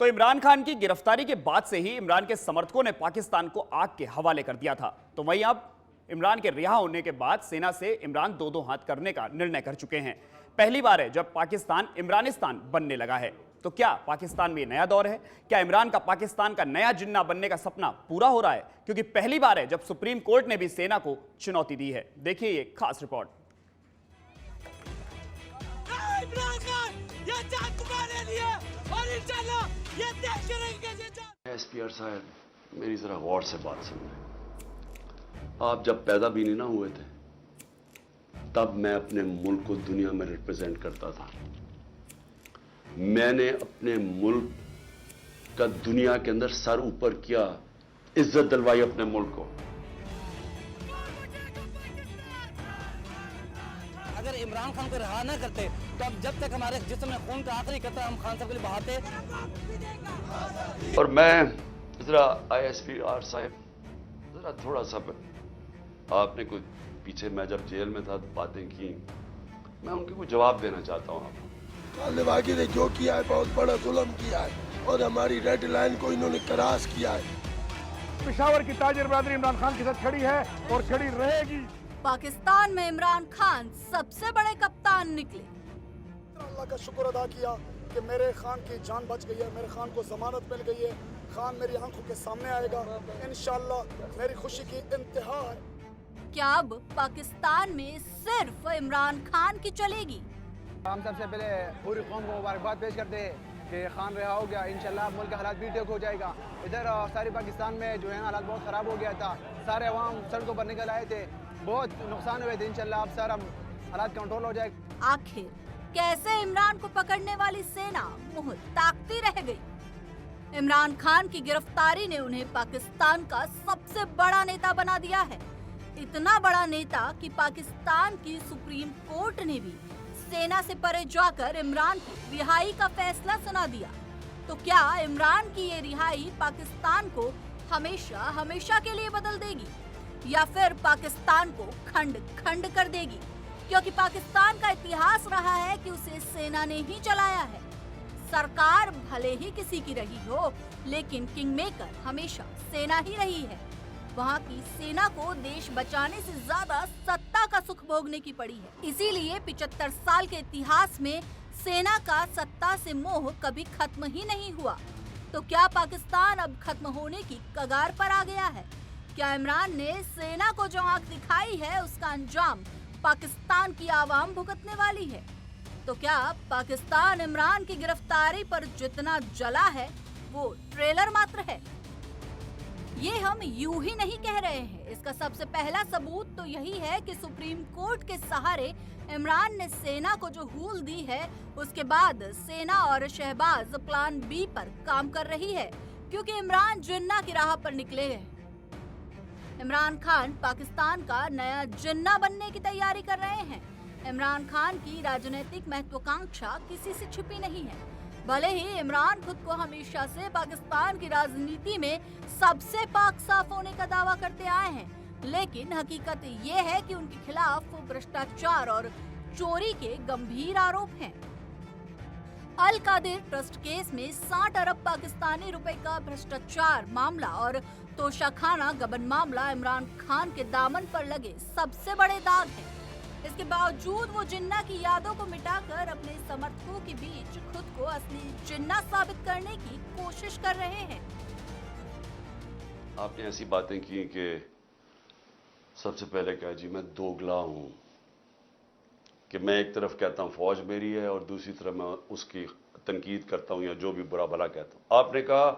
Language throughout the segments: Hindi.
तो इमरान खान की गिरफ्तारी के बाद से ही इमरान के समर्थकों ने पाकिस्तान को आग के हवाले कर दिया था। तो वहीं अब इमरान के रिहा होने के बाद सेना से इमरान दो दो हाथ करने का निर्णय कर चुके हैं। पहली बार है जब पाकिस्तान इमरानिस्तान बनने लगा है। तो क्या पाकिस्तान में नया दौर है? क्या इमरान का पाकिस्तान का नया जिन्ना बनने का सपना पूरा हो रहा है? क्योंकि पहली बार है जब सुप्रीम कोर्ट ने भी सेना को चुनौती दी है। देखिए ये खास रिपोर्ट। एसपीआर साहब, मेरी जरा गौर से बात सुनिए। आप जब पैदा भी नहीं ना हुए थे तब मैं अपने मुल्क को दुनिया में रिप्रेजेंट करता था। मैंने अपने मुल्क का दुनिया के अंदर सर ऊपर किया, इज्जत दिलवाई अपने मुल्क को। अगर इमरान खान को रिहा न करते तो अब जब तक हमारे जिस्म में खून का आखिरी कतरा हम खान साहब के लिए बहाते। और मैं जरा आईएसपीआर साहब, जरा थोड़ा सा आपने कुछ पीछे मैं जब जेल में था बातें की, मैं उनके कुछ जवाब देना चाहता हूँ आपको। तालिबानी ने जो किया है बहुत बड़ा जुल्म किया है और हमारी रेड लाइन को इन्होंने क्रॉस किया है। पेशावर की ताजिर बरादरी इमरान खान के साथ खड़ी है और खड़ी रहेगी। पाकिस्तान में इमरान खान सबसे बड़े कप्तान निकले। अल्लाह का शुक्र अदा किया कि मेरे खान की जान बच गई है, मेरे खान को जमानत मिल गई है। खान मेरी आंखों के सामने आएगा, इंशाअल्लाह मेरी खुशी की इंतहा है। क्या अब पाकिस्तान में सिर्फ इमरान खान की चलेगी? हम सबसे पहले पूरी कौम को मुबारकबाद पेश करते हैं कि खान रिहा हो गया। इंशाल्लाह मुल्क का हालात भी ठीक हो जाएगा। इधर सारी पाकिस्तान में जो है हालात बहुत ख़राब हो गया था, सारे अवाम सड़कों पर निकल आए थे, बहुत नुकसान हुए थे। इंशाल्लाह अब सारा हालात कंट्रोल हो जाएगा। आखिर कैसे इमरान को पकड़ने वाली सेना मुंह ताकती रह गई? इमरान खान की गिरफ्तारी ने उन्हें पाकिस्तान का सबसे बड़ा नेता बना दिया है। इतना बड़ा नेता कि पाकिस्तान की सुप्रीम कोर्ट ने भी सेना से परे जाकर इमरान की रिहाई का फैसला सुना दिया। तो क्या इमरान की ये रिहाई पाकिस्तान को हमेशा हमेशा के लिए बदल देगी या फिर पाकिस्तान को खंड खंड कर देगी? क्योंकि पाकिस्तान का इतिहास रहा है कि उसे सेना ने ही चलाया है। सरकार भले ही किसी की रही हो, लेकिन किंग मेकर हमेशा सेना ही रही है। वहाँ की सेना को देश बचाने से ज्यादा सत्ता का सुख भोगने की पड़ी है। इसीलिए 75 साल के इतिहास में सेना का सत्ता से मोह कभी खत्म ही नहीं हुआ। तो क्या पाकिस्तान अब खत्म होने की कगार पर आ गया है? क्या इमरान ने सेना को जो आंख दिखाई है उसका अंजाम पाकिस्तान की आवाम भुगतने वाली है? तो क्या पाकिस्तान इमरान की गिरफ्तारी पर जितना जला है वो ट्रेलर मात्र है? ये हम यूं ही नहीं कह रहे हैं। इसका सबसे पहला सबूत तो यही है कि सुप्रीम कोर्ट के सहारे इमरान ने सेना को जो हूल दी है, उसके बाद सेना और शहबाज प्लान बी पर काम कर रही है, क्योंकि इमरान जिन्ना की राह पर निकले हैं। इमरान खान पाकिस्तान का नया जिन्ना बनने की तैयारी कर रहे हैं। इमरान खान की राजनीतिक महत्वाकांक्षा किसी से छिपी नहीं है। भले ही इमरान खुद को हमेशा से पाकिस्तान की राजनीति में सबसे पाक साफ होने का दावा करते आए हैं, लेकिन हकीकत ये है कि उनके खिलाफ भ्रष्टाचार और चोरी के गंभीर आरोप हैं। अल कादिर ट्रस्ट केस में 60 अरब पाकिस्तानी रुपए का भ्रष्टाचार मामला और तोशाखाना गबन मामला इमरान खान के दामन पर लगे सबसे बड़े दाग हैं। इसके बावजूद वो जिन्ना की यादों को मिटाकर अपने समर्थकों के बीच खुद को असली जिन्ना साबित करने की कोशिश कर रहे हैं। आपने ऐसी बातें की कि सबसे पहले कहा जी मैं दोगला हूं, कि मैं एक तरफ कहता हूं फौज मेरी है और दूसरी तरफ मैं उसकी तनकीद करता हूं या जो भी बुरा भला कहता हूं। आपने कहा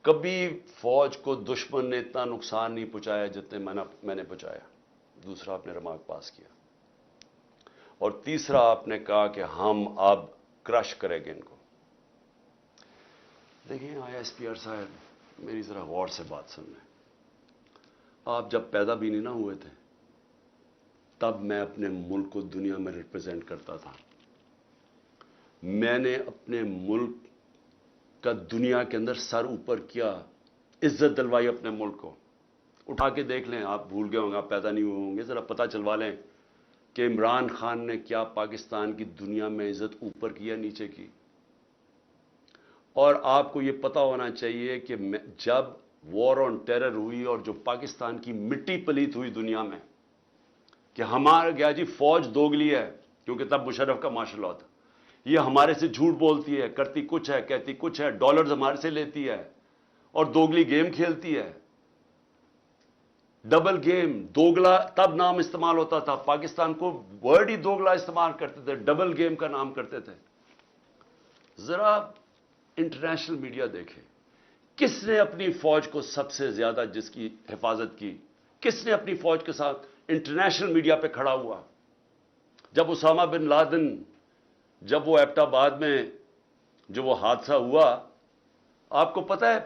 कभी फौज को दुश्मन ने इतना नुकसान नहीं पहुंचाया जितने मैंने पहुंचाया। दूसरा आपने रिमार्क पास किया और तीसरा आपने कहा कि हम अब क्रश करेंगे इनको। देखिए आईएसपीआर साहब, मेरी जरा गौर से बात सुन लें। आप जब पैदा भी नहीं ना हुए थे तब मैं अपने मुल्क को दुनिया में रिप्रेजेंट करता था। मैंने अपने मुल्क का दुनिया के अंदर सर ऊपर किया, इज्जत दिलवाई अपने मुल्क को। उठा के देख लें, आप भूल गए होंगे, आप पैदा नहीं हुए होंगे, जरा पता चलवा लें कि इमरान खान ने क्या पाकिस्तान की दुनिया में इज्जत ऊपर की या नीचे की। और आपको ये पता होना चाहिए कि जब वॉर ऑन टेरर हुई और जो पाकिस्तान की मिट्टी पलीत हुई दुनिया में कि हमारा गया जी फौज दोगली है, क्योंकि तब मुशर्रफ का मार्शल लॉ था, ये हमारे से झूठ बोलती है, करती कुछ है, कहती कुछ है, डॉलर्स हमारे से लेती है और दोगली गेम खेलती है। डबल गेम, दोगला तब नाम इस्तेमाल होता था, पाकिस्तान को वर्ड ही दोगला इस्तेमाल करते थे, डबल गेम का नाम करते थे। जरा इंटरनेशनल मीडिया देखे, किसने अपनी फौज को सबसे ज्यादा जिसकी हिफाजत की, किसने अपनी फौज के साथ इंटरनेशनल मीडिया पे खड़ा हुआ? जब उसामा बिन लादेन, जब वो एबटाबाद में जो वो हादसा हुआ, आपको पता है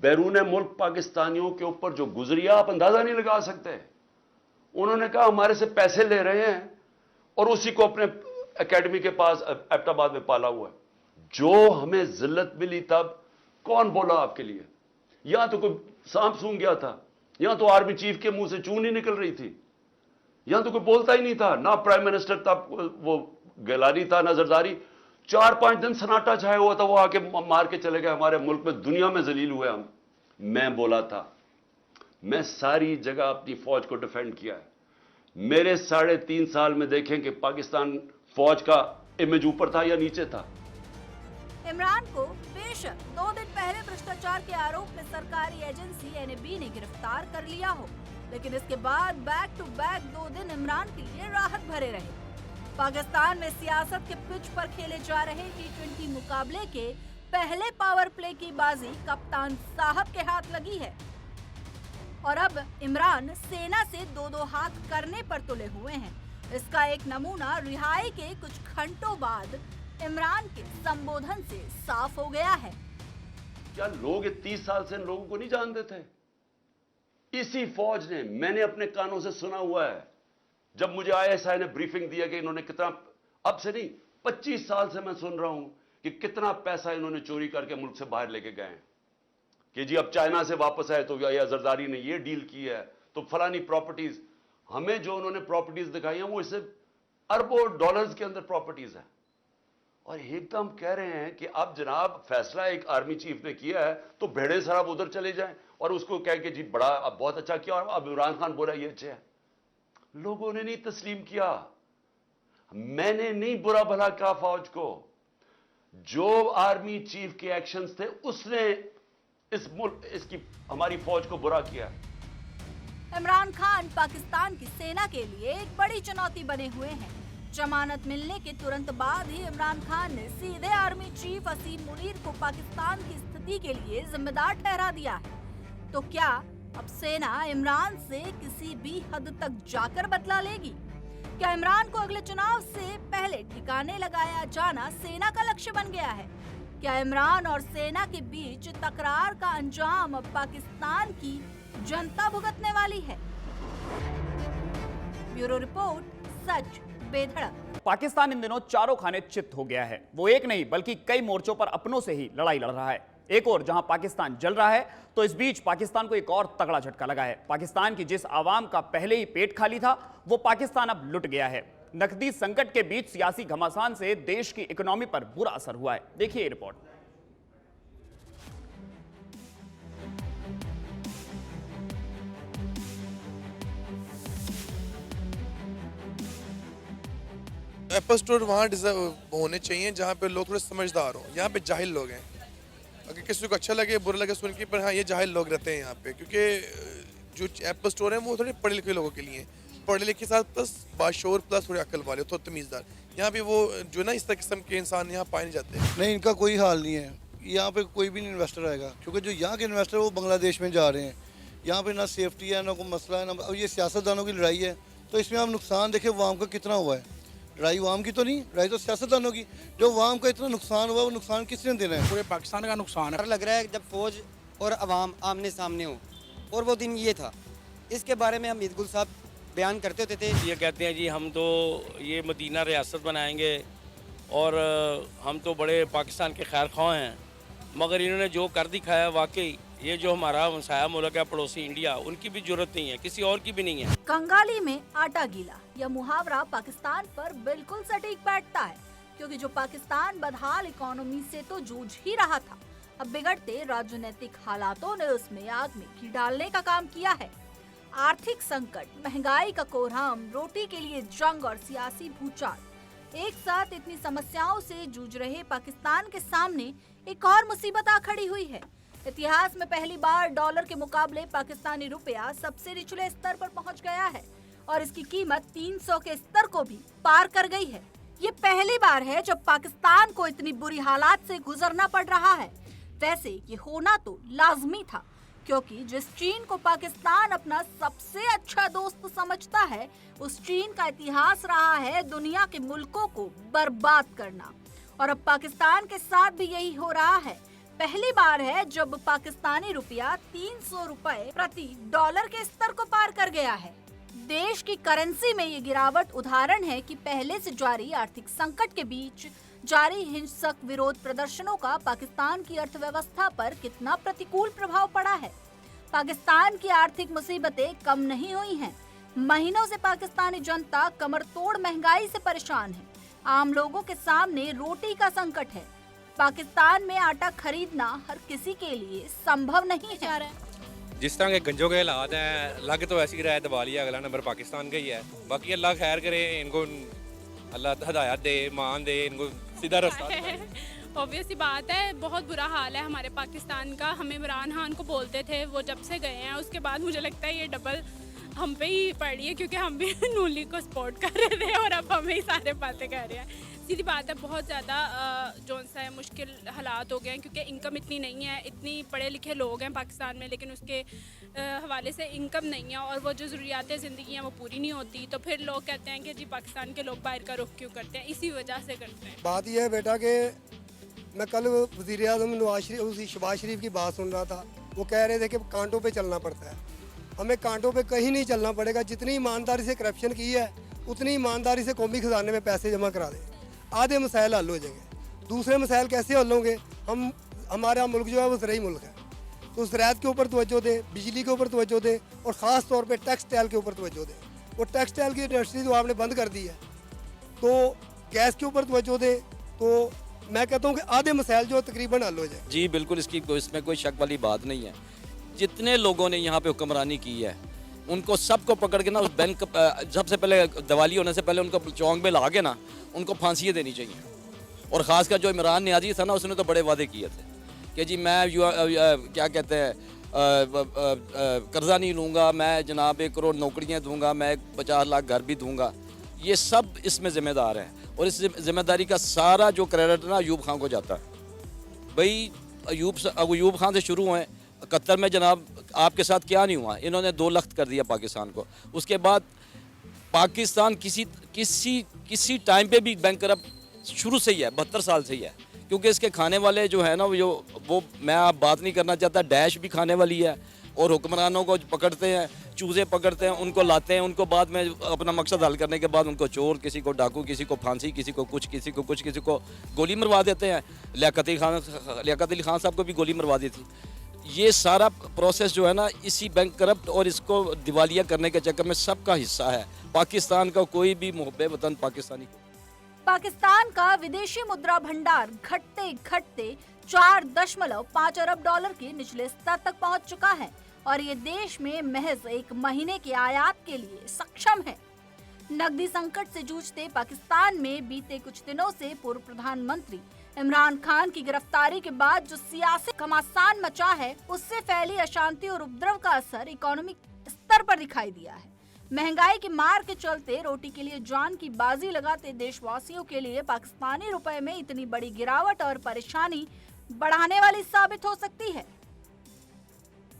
बैरून मुल्क पाकिस्तानियों के ऊपर जो गुजरिया आप अंदाजा नहीं लगा सकते। उन्होंने कहा हमारे से पैसे ले रहे हैं और उसी को अपने एकेडमी के पास एबटाबाद में पाला हुआ है। जो हमें जिल्लत मिली तब कौन बोला आपके लिए? यहां तो कोई सांप सूंघ गया था, यहां तो आर्मी चीफ के मुंह से चून नहीं निकल रही थी, यहां तो कोई बोलता ही नहीं था, ना प्राइम मिनिस्टर तब वो गिलानी था ना जरदारी। 4-5 दिन सन्नाटा छाया हुआ था, वो आके मार के चले गए हमारे मुल्क में, दुनिया में जलील हुए हम। मैं बोला था, मैं सारी जगह अपनी फौज को डिफेंड किया है। मेरे 3.5 साल में देखें कि पाकिस्तान फौज का इमेज ऊपर था या नीचे था। इमरान को बेशक 2 दिन पहले भ्रष्टाचार के आरोप में सरकारी एजेंसी एनएबी ने गिरफ्तार कर लिया हो, लेकिन इसके बाद बैक टू बैक 2 दिन इमरान के लिए राहत भरे रहे। पाकिस्तान में सियासत के पिच पर खेले जा रहे T20 मुकाबले के पहले पावर प्ले की बाजी कप्तान साहब के हाथ लगी है और अब इमरान सेना से 2-2 हाथ करने पर तुले हुए हैं। इसका एक नमूना रिहाई के कुछ घंटों बाद इमरान के संबोधन से साफ हो गया है। क्या लोग 30 साल से इन लोगों को नहीं जानते थे? इसी फौज ने, मैंने अपने कानों से सुना हुआ है, जब मुझे ISI ने ब्रीफिंग दिया कि इन्होंने कितना, अब से नहीं 25 साल से मैं सुन रहा हूं कि कितना पैसा इन्होंने चोरी करके मुल्क से बाहर लेके गए हैं, कि जी अब चाइना से वापस आए तो या जरदारी ने ये डील की है तो फलानी प्रॉपर्टीज, हमें जो उन्होंने प्रॉपर्टीज दिखाई हैं वो इससे अरबों डॉलर्स के अंदर प्रॉपर्टीज है। और एकदम कह रहे हैं कि अब जनाब फैसला एक आर्मी चीफ ने किया है तो भेड़े सराब उधर चले जाएं और उसको कह के जी बड़ा अब बहुत अच्छा किया और अब इमरान खान बोला ये अच्छा है। लोगों ने नहीं तस्लीम किया, मैंने नहीं बुरा भला कहा फौज को, जो आर्मी चीफ के एक्शंस थे उसने इसकी हमारी फौज को बुरा किया। इमरान खान पाकिस्तान की सेना के लिए एक बड़ी चुनौती बने हुए हैं। जमानत मिलने के तुरंत बाद ही इमरान खान ने सीधे आर्मी चीफ असीम मुनीर को पाकिस्तान की स्थिति के लिए जिम्मेदार ठहरा दिया है। तो क्या अब सेना इमरान से किसी भी हद तक जाकर बदला लेगी? क्या इमरान को अगले चुनाव से पहले ठिकाने लगाया जाना सेना का लक्ष्य बन गया है? क्या इमरान और सेना के बीच तकरार का अंजाम अब पाकिस्तान की जनता भुगतने वाली है? ब्यूरो रिपोर्ट, सच बेधड़क। पाकिस्तान इन दिनों चारों खाने चित्त हो गया है। वो एक नहीं बल्कि कई मोर्चों पर अपनों से ही लड़ाई लड़ रहा है। एक और जहां पाकिस्तान जल रहा है तो इस बीच पाकिस्तान को एक और तगड़ा झटका लगा है। पाकिस्तान की जिस आवाम का पहले ही पेट खाली था वो पाकिस्तान अब लुट गया है। नकदी संकट के बीच सियासी घमासान से देश की इकोनॉमी पर बुरा असर हुआ है। देखिए रिपोर्ट। एप्पल स्टोर वहाँ होने चाहिए जहाँ पे लोग थोड़े समझदार हों। यहाँ पे जाहिल लोग हैं, अगर किसी को अच्छा लगे बुरा लगे सुन के, पर हाँ ये जाहिल लोग रहते हैं यहाँ पे, क्योंकि जो एप्पल स्टोर है वो थोड़े पढ़े लिखे लोगों के लिए, पढ़े लिखे के साथ प्लस बाशोर प्लस थोड़े अक्ल वाले, थोड़े तमीज़दार। यहाँ पे वो जो ना इस तरह किस्म के इंसान यहाँ पाए नहीं जाते। नहीं, इनका कोई हाल नहीं है। यहाँ पे कोई भी नहीं इन्वेस्टर आएगा, क्योंकि जो यहाँ के इन्वेस्टर वो बांग्लादेश में जा रहे हैं। यहाँ पे ना सेफ्टी है, ना कोई मसला है, ना। अब ये सियासतदानों की लड़ाई है, तो इसमें आप नुकसान देखें वाम का कितना हुआ है। लड़ाई वाम की तो नहीं, लड़ाई तो सियासतदानों की। जो वाम का इतना नुकसान हुआ वो नुकसान किसने देना है? पूरे पाकिस्तान का नुकसान है। लग रहा है जब फौज और अवाम आमने सामने हो, और वो दिन ये था। इसके बारे में हमीद गुल साहब बयान करते होते थे, ये कहते हैं जी हम तो ये मदीना रियासत बनाएंगे और हम तो बड़े पाकिस्तान के खैर ख्वाह हैं, मगर इन्होंने जो कर दिखाया वाकई ये जो हमारा हमसाया मुल्क है पड़ोसी इंडिया, उनकी भी जरूरत नहीं है, किसी और की भी नहीं है। कंगाली में आटा गीला यह मुहावरा पाकिस्तान पर बिल्कुल सटीक बैठता है, क्योंकि जो पाकिस्तान बदहाल इकोनॉमी से तो जूझ ही रहा था, अब बिगड़ते राजनीतिक हालातों ने उसमें आग में घी डालने का काम किया है। आर्थिक संकट, महंगाई का कोहराम, रोटी के लिए जंग और सियासी भूचाल, एक साथ इतनी समस्याओं से जूझ रहे पाकिस्तान के सामने एक और मुसीबत आ खड़ी हुई है। इतिहास में पहली बार डॉलर के मुकाबले पाकिस्तानी रुपया सबसे निचले स्तर पर पहुंच गया है और इसकी कीमत 300 के स्तर को भी पार कर गई है। ये पहली बार है जब पाकिस्तान को इतनी बुरी हालात से गुजरना पड़ रहा है। वैसे ये होना तो लाजमी था, क्योंकि जिस चीन को पाकिस्तान अपना सबसे अच्छा दोस्त समझता है, उस चीन का इतिहास रहा है दुनिया के मुल्कों को बर्बाद करना। और अब पाकिस्तान के साथ भी यही हो रहा है। पहली बार है जब पाकिस्तानी रुपया 300 रुपए प्रति डॉलर के स्तर को पार कर गया है। देश की करेंसी में ये गिरावट उदाहरण है कि पहले से जारी आर्थिक संकट के बीच जारी हिंसक विरोध प्रदर्शनों का पाकिस्तान की अर्थव्यवस्था पर कितना प्रतिकूल प्रभाव पड़ा है। पाकिस्तान की आर्थिक मुसीबतें कम नहीं हुई हैं। महीनों से पाकिस्तानी जनता कमर तोड़ महंगाई से परेशान है। आम लोगों के सामने रोटी का संकट है। पाकिस्तान में आटा खरीदना हर किसी के लिए संभव नहीं है। जिस तरह के गंजों के हालात हैं, लग तो ऐसी रहा है दिवाली अगला नंबर पाकिस्तान का ही है। बाकी अल्लाह खैर करे, इनको अल्लाह हदायत दे, मान दे, इनको सीधा रास्ता ऑब्वियस सी बात है, बहुत बुरा हाल है हमारे पाकिस्तान का। हमें इमरान खान को बोलते थे, वो जब से गए हैं उसके बाद मुझे लगता है ये डबल हम पे ही पड़ रही है, क्योंकि हम भी नून लीग को सपोर्ट कर रहे थे और अब हमें ही सारे बातें कर रहे हैं। सीधी बात है, बहुत ज़्यादा जो सा है मुश्किल हालात हो गए हैं, क्योंकि इनकम इतनी नहीं है। इतनी पढ़े लिखे लोग हैं पाकिस्तान में, लेकिन उसके हवाले से इनकम नहीं है और वो जो ज़रूरियात ज़िंदगी हैं वो पूरी नहीं होती। तो फिर लोग कहते हैं कि जी पाकिस्तान के लोग बाहर का रुख क्यों करते हैं, इसी वजह से करते हैं। बात यह है बेटा कि मैं कल वज़ीर-ए-आज़म शहबाज शरीफ की बात सुन रहा था। वो कह रहे थे कि कांटों पे चलना पड़ता है। हमें कांटों पे कहीं नहीं चलना पड़ेगा। जितनी ईमानदारी से करप्शन की है, उतनी ईमानदारी से कौमी खजाने में पैसे जमा करा दें, आधे मसाइल हल हो जाएंगे। दूसरे मसाइल कैसे हल होंगे? हमारा मुल्क जो है वो ज़राई मुल्क है, तो ज़राअत के ऊपर तवज्जो दें, बिजली के ऊपर तवज्जो दें और ख़ास तौर पे टेक्सटाइल के ऊपर तवज्जो दें। वो टेक्सटाइल की इंडस्ट्री तो आपने बंद कर दी है, तो गैस के ऊपर तवज्जो दें। तो मैं कहता हूँ कि आधे मसाइल जो तकरीबन हल हो जाए। जी बिल्कुल, इसमें कोई शक वाली बात नहीं है। जितने लोगों ने यहाँ पे हुक्मरानी की है, उनको सबको पकड़ के ना उस बैंक, सबसे पहले दिवाली होने से पहले उनको चौंक में ला के ना उनको फांसियाँ देनी चाहिए। और ख़ासकर जो इमरान नियाज़ी था ना, उसने तो बड़े वादे किए थे कि जी मैं क्या कहते हैं कर्जा नहीं लूँगा, मैं जनाब 1 करोड़ नौकरियाँ दूँगा, मैं 50 लाख घर भी दूँगा। ये सब इसमें ज़िम्मेदार हैं और इस जिम्मेदारी का सारा जो क्रेडिट ना अयूब खान को जाता है। भाई अयूब खान से शुरू हुए। कतर में जनाब आपके साथ क्या नहीं हुआ, इन्होंने 2 लख्त कर दिया पाकिस्तान को। उसके बाद पाकिस्तान किसी टाइम पे भी बैंकरप्ट शुरू से ही है, 72 साल से ही है, क्योंकि इसके खाने वाले जो है ना वो मैं आप बात नहीं करना चाहता, डैश भी खाने वाली है और हुक्मरानों को पकड़ते हैं, चूजे पकड़ते हैं, उनको लाते हैं, उनको बाद में अपना मकसद हल करने के बाद उनको चोर, किसी को डाकू, किसी को फांसी, किसी को कुछ, किसी को गोली मरवा देते हैं। लियाकत अली खान साहब को भी गोली मरवा दी थी। ये सारा प्रोसेस जो है ना, इसी बैंक करप्ट और इसको दिवालिया करने के चक्कर में सबका हिस्सा है। पाकिस्तान का कोई भी मुहब्बे वतन पाकिस्तानी को। पाकिस्तान का विदेशी मुद्रा भंडार घटते घटते 4.5 अरब डॉलर के निचले स्तर तक पहुंच चुका है और ये देश में महज 1 महीने के आयात के लिए सक्षम है। नकदी संकट से जूझते पाकिस्तान में बीते कुछ दिनों से पूर्व प्रधानमंत्री इमरान खान की गिरफ्तारी के बाद जो सियासी घमासान मचा है, उससे फैली अशांति और उपद्रव का असर इकोनॉमिक स्तर पर दिखाई दिया है। महंगाई की मार के चलते रोटी के लिए जान की बाजी लगाते देशवासियों के लिए पाकिस्तानी रुपए में इतनी बड़ी गिरावट और परेशानी बढ़ाने वाली साबित हो सकती है।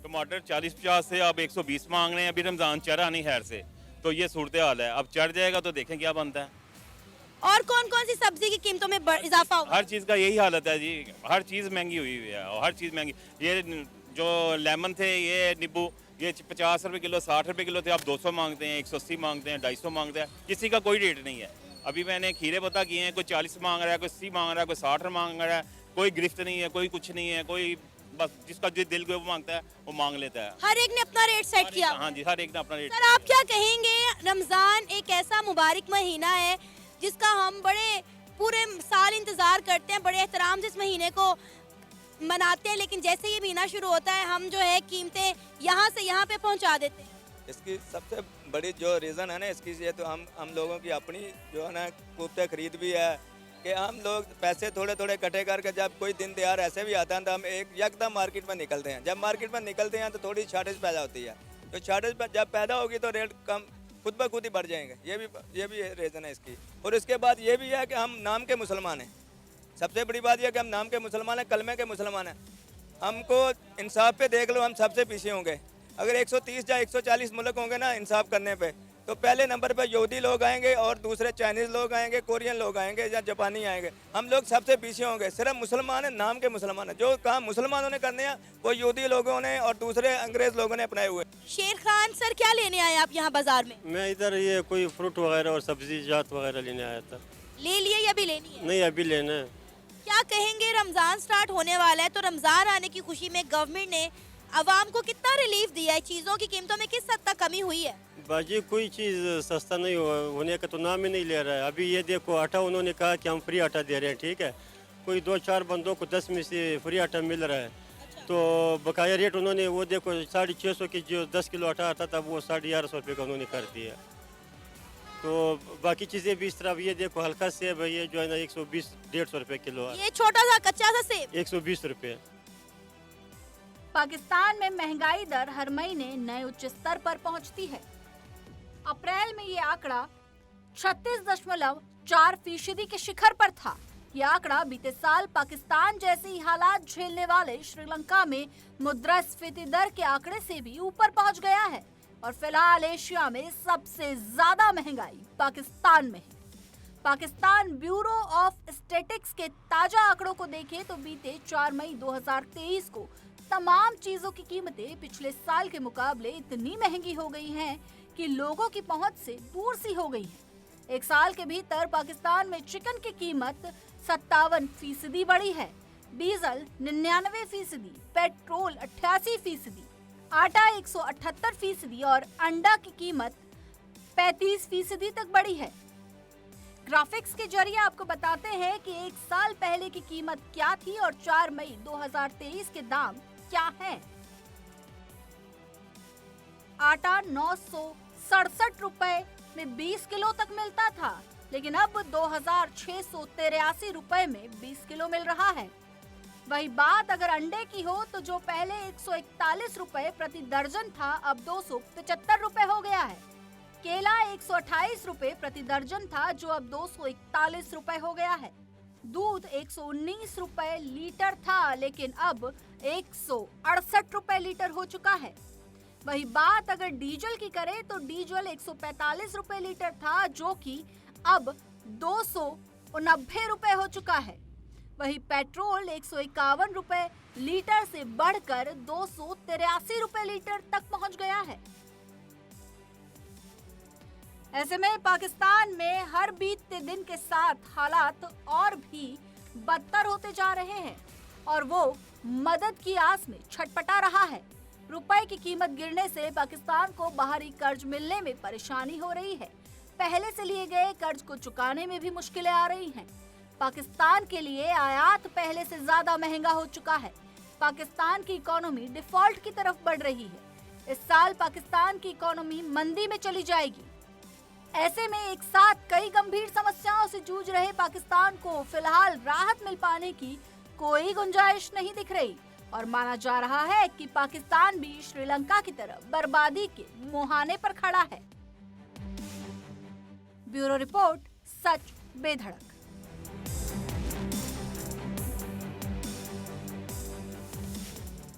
टमाटर 40-50 से अब 120 मांग रहे हैं। अभी रमजान चढ़ा नहीं खैर से, तो ये सूरत हाल है। अब चढ़ जाएगा तो देखें क्या बनता है। और कौन कौन सी सब्जी की कीमतों में इजाफा होगा? हर चीज़ का यही हालत है जी, हर चीज़ महंगी हुई है और हर चीज़ महंगी। ये जो लेमन थे, ये नींबू, ये 50 रुपये किलो, 60 रुपये किलो थे, आप 200 मांगते हैं, 180 मांगते हैं, 250 मांगते हैं। किसी का कोई रेट नहीं है। अभी मैंने खीरे पता किए हैं, कोई 40 मांग रहा है, कोई 80 मांग रहा है, कोई 60 मांग रहा है। कोई गिरफ्त नहीं है, कोई कुछ नहीं है, कोई बस जिसका जो दिल को मांगता है वो मांग लेता है। हर एक ने अपना रेट सेट किया। हाँ जी, हर एक ने अपना रेट। सर आप क्या कहेंगे, रमजान एक ऐसा मुबारक महीना है जिसका हम बड़े पूरे साल इंतजार करते हैं, बड़े एहतराम से इस महीने को मनाते हैं, लेकिन जैसे ही महीना शुरू होता है हम जो है कीमतें यहाँ से यहाँ पे पहुँचा देते हैं। इसकी सबसे बड़ी जो रीज़न है ना इसकी, ये तो हम लोगों की अपनी जो है ना कुफ्ते खरीद भी है कि हम लोग पैसे थोड़े थोड़े इकट्ठे करके जब कोई दिन त्योहार ऐसे भी आता है तो हम एक यकदम मार्केट में निकलते हैं। जब मार्केट में निकलते हैं तो थोड़ी शॉर्टेज पैदा होती है, तो शॉर्टेज जब पैदा होगी तो रेट कम खुद ब खुद ही बढ़ जाएंगे। ये भी रीज़न है इसकी। और इसके बाद ये भी है कि हम नाम के मुसलमान हैं। सबसे बड़ी बात यह है कि हम नाम के मुसलमान हैं, कलमे के मुसलमान हैं। हमको इंसाफ पे देख लो, हम सबसे पीछे होंगे। अगर 130 या 140 मुल्क होंगे ना इंसाफ करने पे, तो पहले नंबर पे यहूदी लोग आएंगे और दूसरे चाइनीज़ लोग आएंगे, कोरियन लोग आएंगे या जापानी आएंगे। हम लोग सबसे पीछे होंगे। सिर्फ मुसलमान हैं, नाम के मुसलमान हैं। जो काम मुसलमानों ने करने हैं वो यहूदी लोगों ने और दूसरे अंग्रेज़ लोगों ने अपनाए हुए। शेर खान सर, क्या लेने आए आप यहाँ बाजार में? मैं इधर ये कोई फ्रूट वगैरह और सब्जी जात वगैरह लेने आया था। ले लिए या भी लेनी है? नहीं, अभी लेना है। क्या कहेंगे, रमज़ान स्टार्ट होने वाला है तो रमज़ान आने की खुशी में गवर्नमेंट ने आवाम को कितना रिलीफ दिया है? चीज़ों की कीमतों में किस हद तक कमी हुई है? बाजी कोई चीज़ सस्ता नहीं होने का तो नाम ही नहीं ले रहा है। अभी ये देखो, आटा उन्होंने कहा कि हम फ्री आटा दे रहे हैं, ठीक है। कोई 2-4 बंदों को 10 में से फ्री आटा मिल रहा है। तो बकाया रेट उन्होंने वो देखो 650 की जो 10 किलो आटा आता था वो 1150 रुपये का उन्होंने कर दिया। तो बाकी चीज़ें भी इस तरह, ये देखो हल्का सेब है, ये जो है ना 120-150 रुपये किलो है। ये छोटा सा कच्चा सा सेब 120 रुपये। पाकिस्तान में महंगाई दर हर महीने नए उच्च स्तर पर पहुंचती है। अप्रैल में ये आंकड़ा 36.4% के शिखर पर था। यह आंकड़ा बीते साल पाकिस्तान जैसे ही हालात झेलने वाले श्रीलंका में मुद्रास्फीति दर के आंकड़े से भी ऊपर पहुंच गया है। और फिलहाल एशिया में सबसे ज्यादा महंगाई पाकिस्तान में है। पाकिस्तान ब्यूरो ऑफ स्टैटिस्टिक्स के ताजा आंकड़ों को देखें तो बीते 4 मई 2023 को तमाम चीजों की कीमतें पिछले साल के मुकाबले इतनी महंगी हो गई हैं कि लोगों की पहुंच से दूर सी हो गई है। एक साल के भीतर पाकिस्तान में चिकन की कीमत 57% बढ़ी है, डीजल 99%, पेट्रोल 88%, आटा 178% और अंडा की कीमत 35% तक बढ़ी है। ग्राफिक्स के जरिए आपको बताते हैं कि एक साल पहले की कीमत क्या थी और 4 मई 2023 के दाम क्या हैं। आटा 967 रुपए में 20 किलो तक मिलता था, लेकिन अब 2683 रुपए में 20 किलो मिल रहा है। वही बात अगर अंडे की हो तो जो पहले 141 रुपए प्रति दर्जन था अब 275 रुपए हो गया है। केला 128 रुपए प्रति दर्जन था जो अब 241 रुपए हो गया है। दूध 119 रुपए लीटर था लेकिन अब 168 रुपए लीटर हो चुका है। वही बात अगर डीजल की करें तो डीजल 145 रुपए लीटर था जो कि अब 290 रुपए हो चुका है। वही पेट्रोल 151 रुपए लीटर से बढ़कर 283 रुपए लीटर तक पहुंच गया है। ऐसे में पाकिस्तान में हर बीतते दिन के साथ हालात और भी बदतर होते जा रहे हैं और वो मदद की आस में छटपटा रहा है। रुपए की कीमत गिरने से पाकिस्तान को बाहरी कर्ज मिलने में परेशानी हो रही है। पहले से लिए गए कर्ज को चुकाने में भी मुश्किलें आ रही हैं। पाकिस्तान के लिए आयात पहले से ज्यादा महंगा हो चुका है। पाकिस्तान की इकोनॉमी डिफॉल्ट की तरफ बढ़ रही है। इस साल पाकिस्तान की इकोनॉमी मंदी में चली जाएगी। ऐसे में एक साथ कई गंभीर समस्याओं से जूझ रहे पाकिस्तान को फिलहाल राहत मिल पाने की कोई गुंजाइश नहीं दिख रही और माना जा रहा है कि पाकिस्तान भी श्रीलंका की तरह बर्बादी के मुहाने पर खड़ा है। ब्यूरो रिपोर्ट, सच बेधड़क।